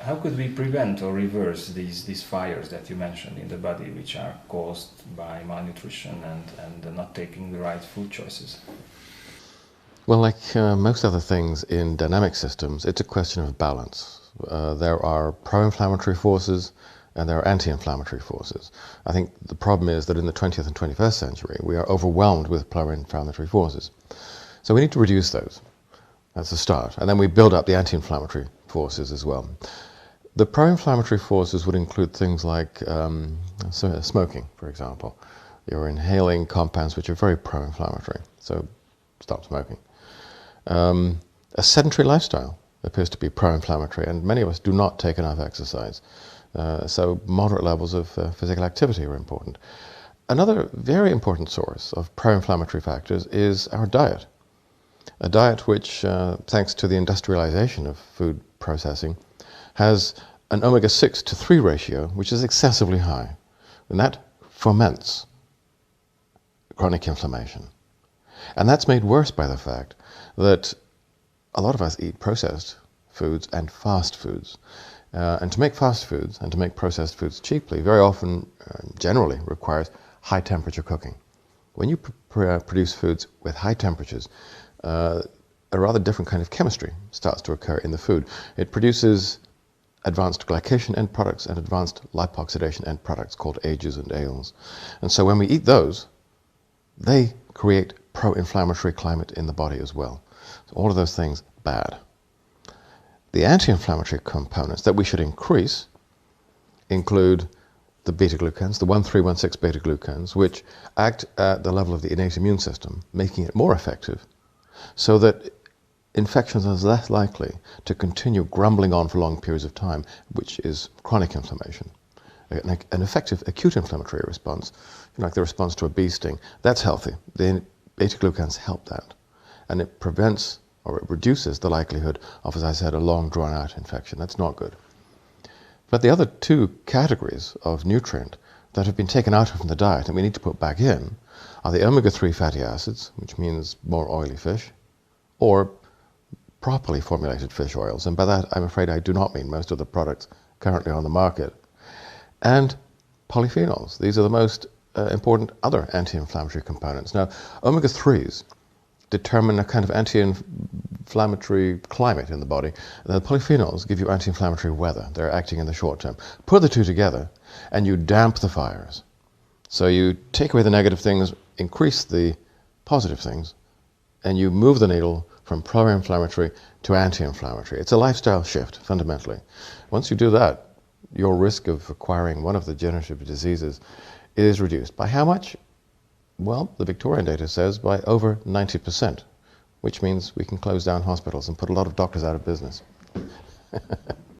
How could we prevent or reverse these fires that you mentioned in the body, which are caused by malnutrition and not taking the right food choices? Well, like most other things in dynamic systems, it's a question of balance. There are pro-inflammatory forces and there are anti-inflammatory forces. I think the problem is that in the 20th and 21st century, we are overwhelmed with pro-inflammatory forces. So we need to reduce those. That's the start. And then we build up the anti-inflammatory forces as well. The pro-inflammatory forces would include things like smoking, for example. You're inhaling compounds which are very pro-inflammatory, so stop smoking. A sedentary lifestyle appears to be pro-inflammatory, and many of us do not take enough exercise. So moderate levels of physical activity are important. Another very important source of pro-inflammatory factors is our diet. A diet which, thanks to the industrialization of food processing, has an omega-6 to 3 ratio, which is excessively high. And that foments chronic inflammation. And that's made worse by the fact that a lot of us eat processed foods and fast foods. And to make fast foods and to make processed foods cheaply very often, generally, requires high temperature cooking. When you produce foods with high temperatures, a rather different kind of chemistry starts to occur in the food. It produces advanced glycation end products and advanced lipoxidation end products called AGEs and ALEs. And so when we eat those, they create pro-inflammatory climate in the body as well. So all of those things, bad. The anti-inflammatory components that we should increase include the beta-glucans, the 1,3,1,6 beta-glucans, which act at the level of the innate immune system, making it more effective, so that infections are less likely to continue grumbling on for long periods of time, which is chronic inflammation. An effective acute inflammatory response, like the response to a bee sting, that's healthy. The beta-glucans help that. And it prevents or it reduces the likelihood of, as I said, a long drawn-out infection. That's not good. But the other two categories of nutrient that have been taken out from the diet and we need to put back in are the omega-3 fatty acids, which means more oily fish, or properly formulated fish oils. And by that, I'm afraid I do not mean most of the products currently on the market. And polyphenols. These are the most important other anti-inflammatory components. Now, omega-3s determine a kind of anti-inflammatory climate in the body. The polyphenols give you anti-inflammatory weather. They're acting in the short term. Put the two together and you damp the fires. So you take away the negative things, increase the positive things, and you move the needle from pro-inflammatory to anti-inflammatory. It's a lifestyle shift, fundamentally. Once you do that, your risk of acquiring one of the degenerative diseases is reduced. By how much? Well, the Victorian data says by over 90%, which means we can close down hospitals and put a lot of doctors out of business.